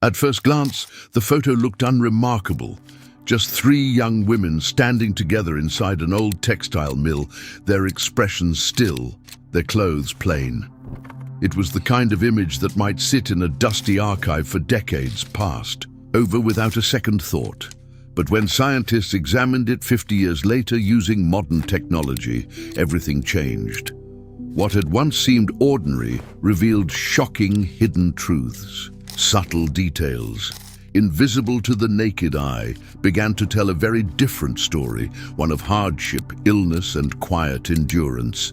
At first glance, the photo looked unremarkable. Just three young women standing together inside an old textile mill, their expressions still, their clothes plain. It was the kind of image that might sit in a dusty archive for decades past, over without a second thought. But when scientists examined it 50 years later using modern technology, everything changed. What had once seemed ordinary revealed shocking hidden truths. Subtle details, invisible to the naked eye, began to tell a very different story, one of hardship, illness, and quiet endurance.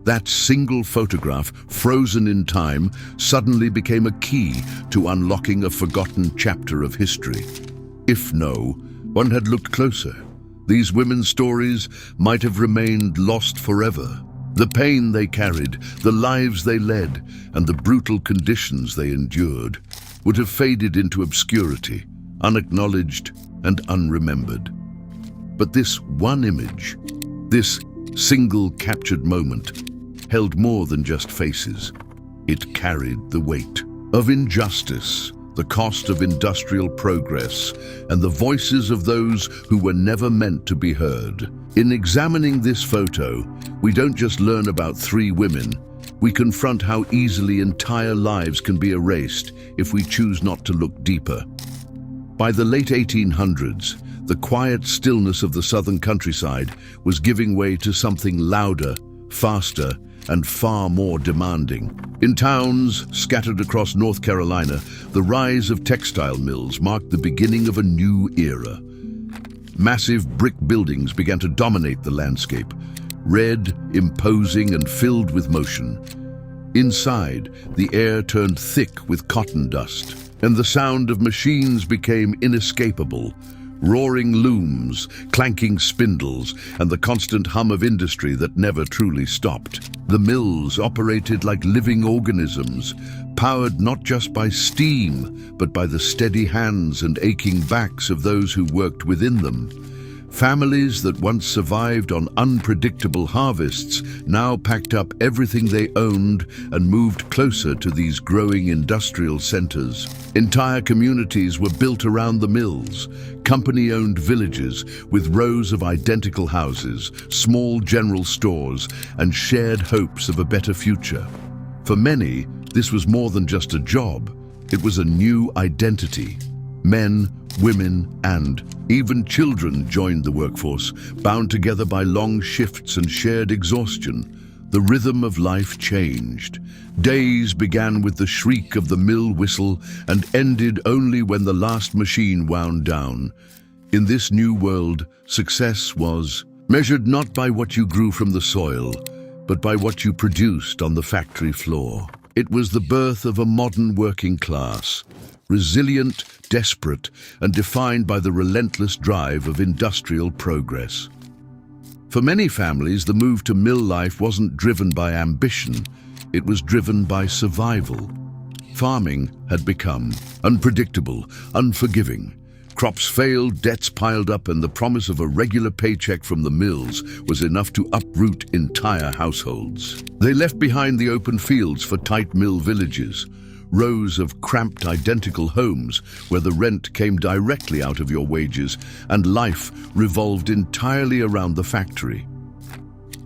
That single photograph, frozen in time, suddenly became a key to unlocking a forgotten chapter of history. If one had looked closer, these women's stories might have remained lost forever. The pain they carried, the lives they led, and the brutal conditions they endured would have faded into obscurity, unacknowledged and unremembered. But this one image, this single captured moment, held more than just faces. It carried the weight of injustice, the cost of industrial progress, and the voices of those who were never meant to be heard. In examining this photo, we don't just learn about three women, we confront how easily entire lives can be erased if we choose not to look deeper. By the late 1800s, the quiet stillness of the southern countryside was giving way to something louder, faster, and far more demanding. In towns scattered across North Carolina, the rise of textile mills marked the beginning of a new era. Massive brick buildings began to dominate the landscape, red, imposing, and filled with motion. Inside, the air turned thick with cotton dust, and the sound of machines became inescapable. Roaring looms, clanking spindles, and the constant hum of industry that never truly stopped. The mills operated like living organisms, powered not just by steam, but by the steady hands and aching backs of those who worked within them. Families that once survived on unpredictable harvests now packed up everything they owned and moved closer to these growing industrial centers. Entire communities were built around the mills, company-owned villages with rows of identical houses, small general stores, and shared hopes of a better future. For many, this was more than just a job. It was a new identity. Men, women, and even children joined the workforce, bound together by long shifts and shared exhaustion. The rhythm of life changed. Days began with the shriek of the mill whistle and ended only when the last machine wound down. In this new world, success was measured not by what you grew from the soil, but by what you produced on the factory floor. It was the birth of a modern working class, resilient, desperate, and defined by the relentless drive of industrial progress. For many families, the move to mill life wasn't driven by ambition, it was driven by survival. Farming had become unpredictable, unforgiving. Crops failed, debts piled up, and the promise of a regular paycheck from the mills was enough to uproot entire households. They left behind the open fields for tight mill villages, rows of cramped identical homes where the rent came directly out of your wages and life revolved entirely around the factory.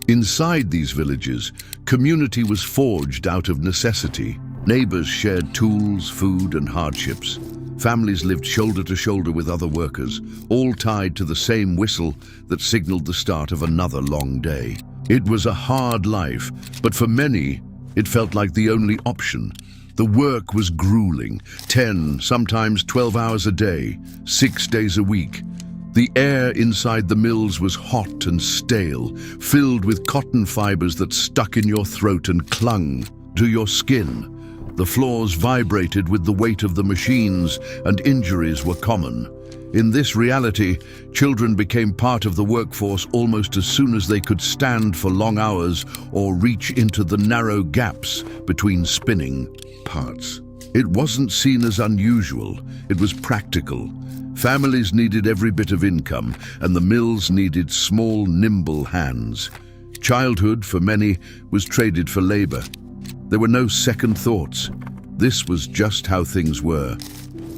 Inside these villages, community was forged out of necessity. Neighbors shared tools, food, and hardships. Families lived shoulder to shoulder with other workers, all tied to the same whistle that signaled the start of another long day. It was a hard life, but for many, it felt like the only option. The work was grueling, 10, sometimes 12 hours a day, 6 days a week. The air inside the mills was hot and stale, filled with cotton fibers that stuck in your throat and clung to your skin. The floors vibrated with the weight of the machines, and injuries were common. In this reality, children became part of the workforce almost as soon as they could stand for long hours or reach into the narrow gaps between spinning parts. It wasn't seen as unusual, it was practical. Families needed every bit of income, and the mills needed small, nimble hands. Childhood, for many, was traded for labor. There were no second thoughts. This was just how things were.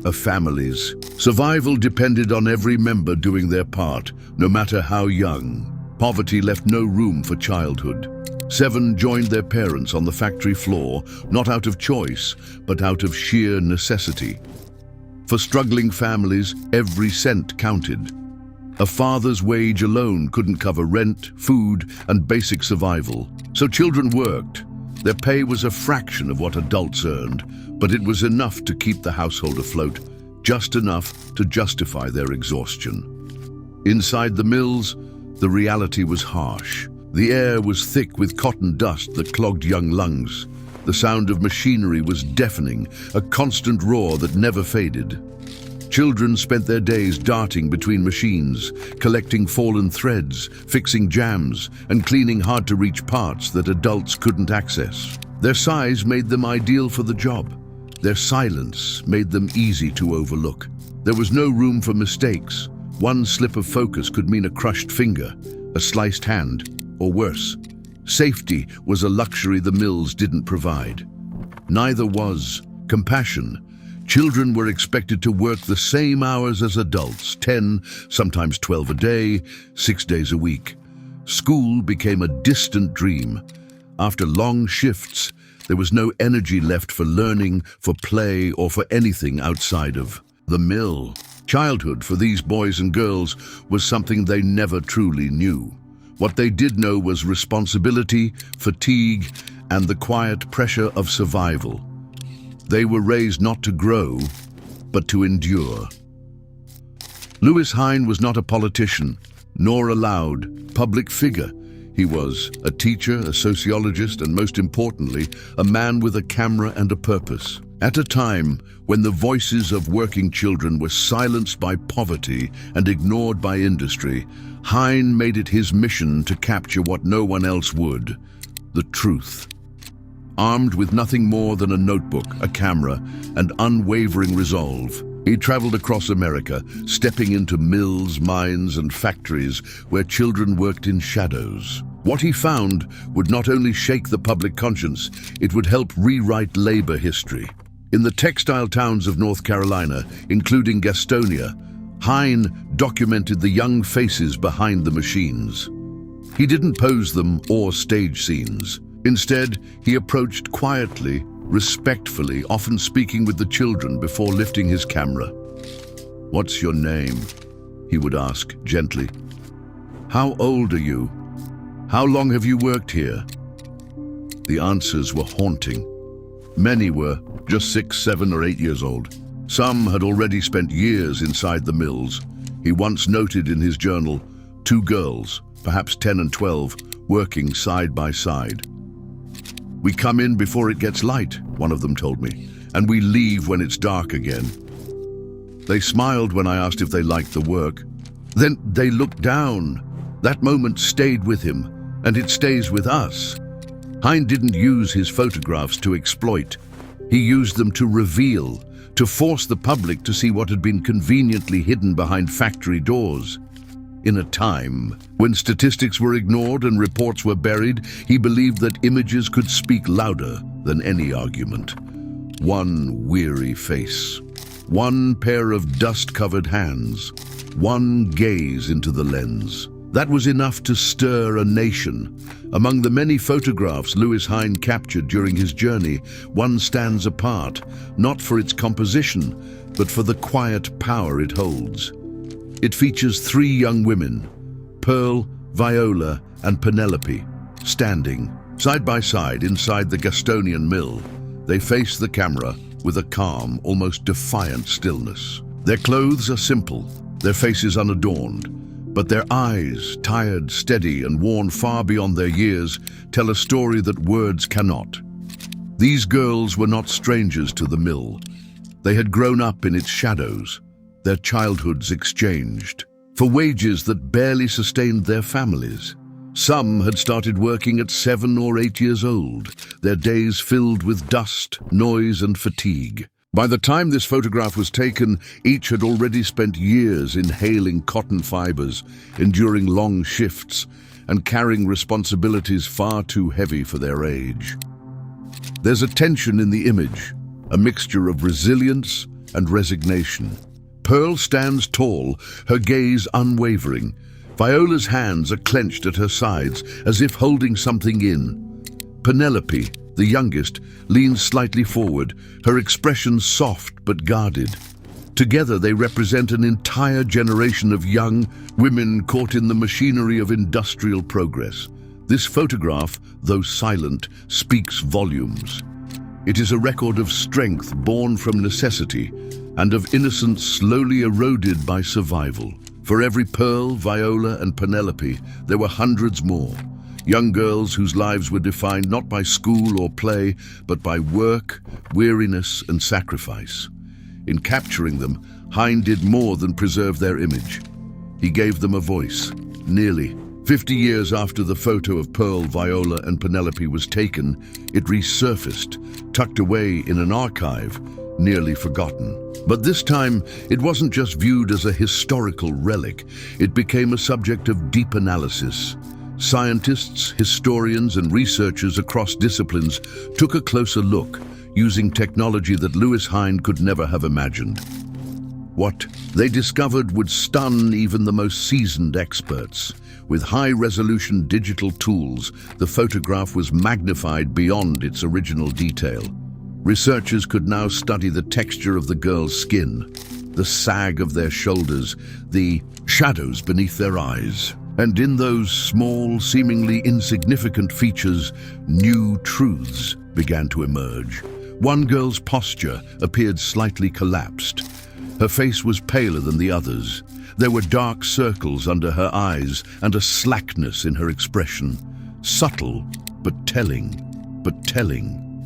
of families. Survival depended on every member doing their part, no matter how young. Poverty left no room for childhood. 7 joined their parents on the factory floor, not out of choice, but out of sheer necessity. For struggling families, every cent counted. A father's wage alone couldn't cover rent, food, and basic survival. So children worked. Their pay was a fraction of what adults earned, but it was enough to keep the household afloat, just enough to justify their exhaustion. Inside the mills, the reality was harsh. The air was thick with cotton dust that clogged young lungs. The sound of machinery was deafening, a constant roar that never faded. Children spent their days darting between machines, collecting fallen threads, fixing jams, and cleaning hard-to-reach parts that adults couldn't access. Their size made them ideal for the job. Their silence made them easy to overlook. There was no room for mistakes. One slip of focus could mean a crushed finger, a sliced hand, or worse. Safety was a luxury the mills didn't provide. Neither was compassion. Children were expected to work the same hours as adults, 10, sometimes 12 a day, 6 days a week. School became a distant dream. After long shifts, there was no energy left for learning, for play, or for anything outside of the mill. Childhood for these boys and girls was something they never truly knew. What they did know was responsibility, fatigue, and the quiet pressure of survival. They were raised not to grow, but to endure. Louis Hine was not a politician, nor a loud, public figure. He was a teacher, a sociologist, and most importantly, a man with a camera and a purpose. At a time when the voices of working children were silenced by poverty and ignored by industry, Hine made it his mission to capture what no one else would: the truth. Armed with nothing more than a notebook, a camera, and unwavering resolve, he traveled across America, stepping into mills, mines, and factories where children worked in shadows. What he found would not only shake the public conscience, it would help rewrite labor history. In the textile towns of North Carolina, including Gastonia, Hine documented the young faces behind the machines. He didn't pose them or stage scenes. Instead, he approached quietly, respectfully, often speaking with the children before lifting his camera. "What's your name?" he would ask gently. "How old are you? How long have you worked here?" The answers were haunting. Many were just 6, 7, or 8 years old. Some had already spent years inside the mills. He once noted in his journal, 2 girls, perhaps 10 and 12, working side by side. "We come in before it gets light," one of them told me, "and we leave when it's dark again." They smiled when I asked if they liked the work. Then they looked down. That moment stayed with him, and it stays with us. Hine didn't use his photographs to exploit. He used them to reveal, to force the public to see what had been conveniently hidden behind factory doors. In a time when statistics were ignored and reports were buried, he believed that images could speak louder than any argument. One weary face, one pair of dust-covered hands, one gaze into the lens. That was enough to stir a nation. Among the many photographs Louis Hine captured during his journey, one stands apart, not for its composition, but for the quiet power it holds. It features 3 young women, Pearl, Viola, and Penelope, standing side by side inside the Gastonian mill. They face the camera with a calm, almost defiant stillness. Their clothes are simple, their faces unadorned, but their eyes, tired, steady, and worn far beyond their years, tell a story that words cannot. These girls were not strangers to the mill. They had grown up in its shadows, their childhoods exchanged, for wages that barely sustained their families. Some had started working at 7 or 8 years old, their days filled with dust, noise, and fatigue. By the time this photograph was taken, each had already spent years inhaling cotton fibers, enduring long shifts, and carrying responsibilities far too heavy for their age. There's a tension in the image, a mixture of resilience and resignation. Pearl stands tall, her gaze unwavering. Viola's hands are clenched at her sides, as if holding something in. Penelope, the youngest, leans slightly forward, her expression soft but guarded. Together they represent an entire generation of young women caught in the machinery of industrial progress. This photograph, though silent, speaks volumes. It is a record of strength born from necessity and of innocence slowly eroded by survival. For every Pearl, Viola, and Penelope, there were hundreds more. Young girls whose lives were defined not by school or play, but by work, weariness, and sacrifice. In capturing them, Hine did more than preserve their image. He gave them a voice. Nearly 50 years after the photo of Pearl, Viola, and Penelope was taken, it resurfaced, tucked away in an archive, nearly forgotten. But this time, it wasn't just viewed as a historical relic. It became a subject of deep analysis. Scientists, historians, and researchers across disciplines took a closer look, using technology that Louis Hine could never have imagined. What they discovered would stun even the most seasoned experts. With high-resolution digital tools, the photograph was magnified beyond its original detail. Researchers could now study the texture of the girl's skin, the sag of their shoulders, the shadows beneath their eyes. And in those small, seemingly insignificant features, new truths began to emerge. One girl's posture appeared slightly collapsed. Her face was paler than the others. There were dark circles under her eyes and a slackness in her expression. Subtle, but telling.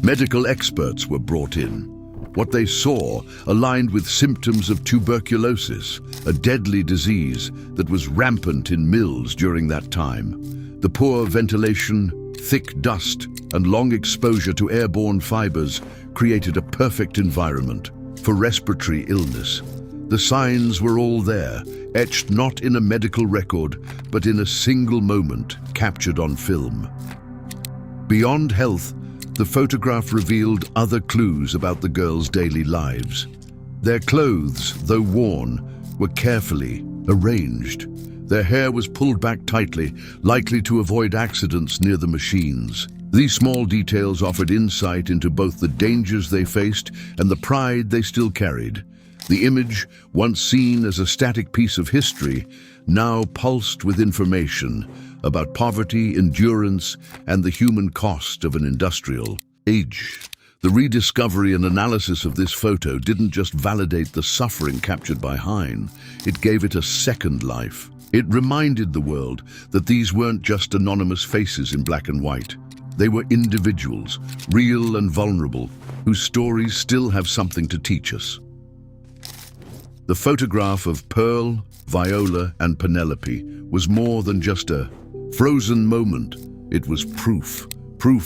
Medical experts were brought in. What they saw aligned with symptoms of tuberculosis, a deadly disease that was rampant in mills during that time. The poor ventilation, thick dust, and long exposure to airborne fibers created a perfect environment for respiratory illness. The signs were all there, etched not in a medical record, but in a single moment captured on film. Beyond health, the photograph revealed other clues about the girls' daily lives. Their clothes, though worn, were carefully arranged. Their hair was pulled back tightly, likely to avoid accidents near the machines. These small details offered insight into both the dangers they faced and the pride they still carried. The image, once seen as a static piece of history, now pulsed with information about poverty, endurance, and the human cost of an industrial age. The rediscovery and analysis of this photo didn't just validate the suffering captured by Hine, it gave it a second life. It reminded the world that these weren't just anonymous faces in black and white. They were individuals, real and vulnerable, whose stories still have something to teach us. The photograph of Pearl, Viola, and Penelope was more than just a frozen moment. It was proof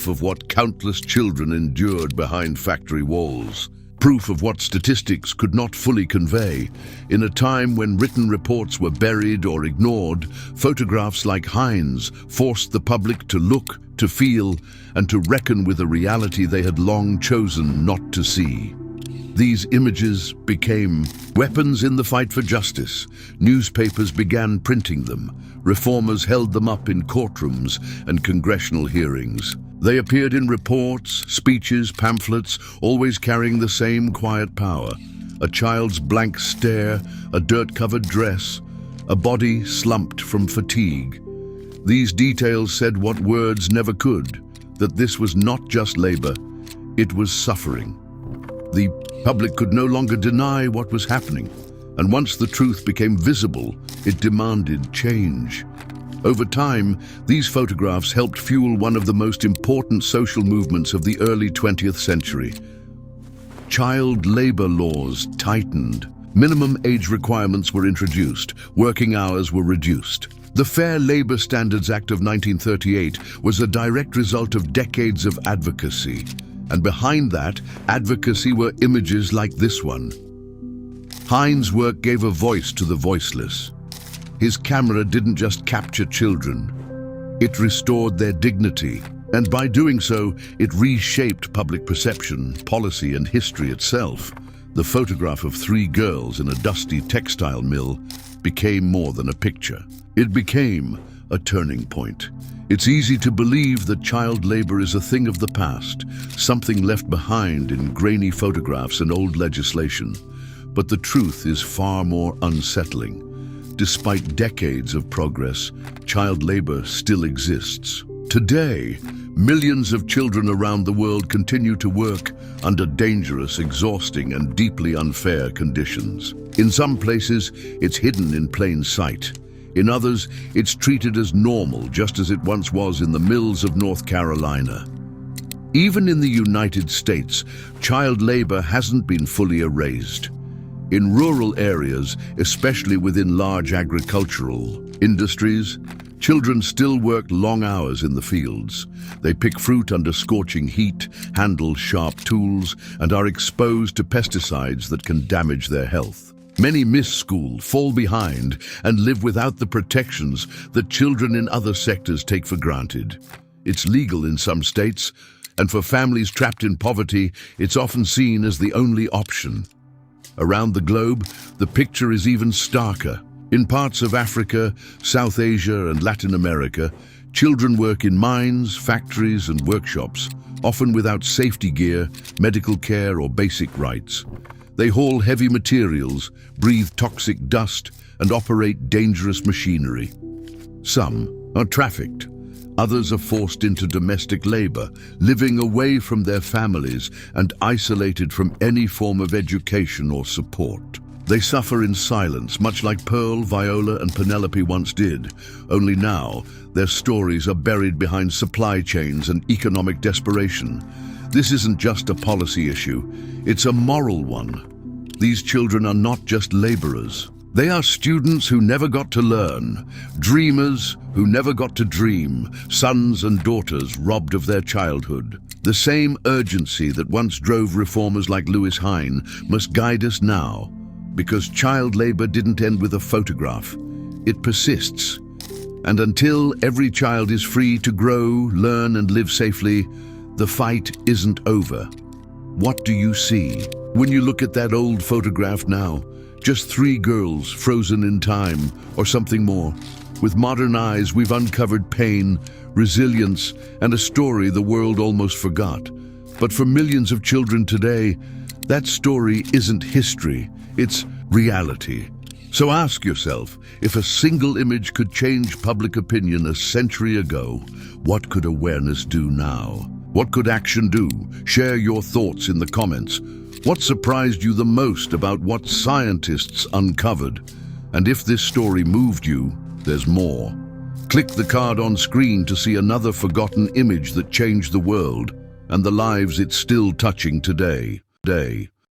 of what countless children endured behind factory walls. Proof of what statistics could not fully convey. In a time when written reports were buried or ignored, photographs like Hine's forced the public to look, to feel, and to reckon with a reality they had long chosen not to see. These images became weapons in the fight for justice. Newspapers began printing them. Reformers held them up in courtrooms and congressional hearings. They appeared in reports, speeches, pamphlets, always carrying the same quiet power. A child's blank stare, a dirt-covered dress, a body slumped from fatigue. These details said what words never could, that this was not just labor, it was suffering. The public could no longer deny what was happening, and once the truth became visible, it demanded change. Over time, these photographs helped fuel one of the most important social movements of the early 20th century. Child labor laws tightened. Minimum age requirements were introduced. Working hours were reduced. The Fair Labor Standards Act of 1938 was a direct result of decades of advocacy. And behind that advocacy were images like this one. Hine's work gave a voice to the voiceless. His camera didn't just capture children, it restored their dignity. And by doing so, it reshaped public perception, policy, and history itself. the photograph of three girls in a dusty textile mill became more than a picture. It became a turning point. It's easy to believe that child labor is a thing of the past, something left behind in grainy photographs and old legislation. But the truth is far more unsettling. Despite decades of progress, child labor still exists. Today, millions of children around the world continue to work under dangerous, exhausting, and deeply unfair conditions. In some places, it's hidden in plain sight. In others, it's treated as normal, just as it once was in the mills of North Carolina. Even in the United States, child labor hasn't been fully erased. In rural areas, especially within large agricultural industries, children still work long hours in the fields. They pick fruit under scorching heat, handle sharp tools, and are exposed to pesticides that can damage their health. Many miss school, fall behind, and live without the protections that children in other sectors take for granted. It's legal in some states, and for families trapped in poverty, it's often seen as the only option. Around the globe, the picture is even starker. In parts of Africa, South Asia, and Latin America, children work in mines, factories, and workshops, often without safety gear, medical care, or basic rights. They haul heavy materials, breathe toxic dust, and operate dangerous machinery. Some are trafficked. Others are forced into domestic labor, living away from their families and isolated from any form of education or support. They suffer in silence, much like Pearl, Viola, and Penelope once did. Only now, their stories are buried behind supply chains and economic desperation. This isn't just a policy issue, it's a moral one. These children are not just laborers. They are students who never got to learn, dreamers who never got to dream, sons and daughters robbed of their childhood. The same urgency that once drove reformers like Louis Hine must guide us now, because child labor didn't end with a photograph. It persists. And until every child is free to grow, learn, and live safely, the fight isn't over. What do you see when you look at that old photograph now? Just three girls frozen in time, or something more. With modern eyes, we've uncovered pain, resilience, and a story the world almost forgot. But for millions of children today, that story isn't history, it's reality. So ask yourself, if a single image could change public opinion a century ago, what could awareness do now? What could action do? Share your thoughts in the comments. What surprised you the most about what scientists uncovered? And if this story moved you, there's more. Click the card on screen to see another forgotten image that changed the world and the lives it's still touching today.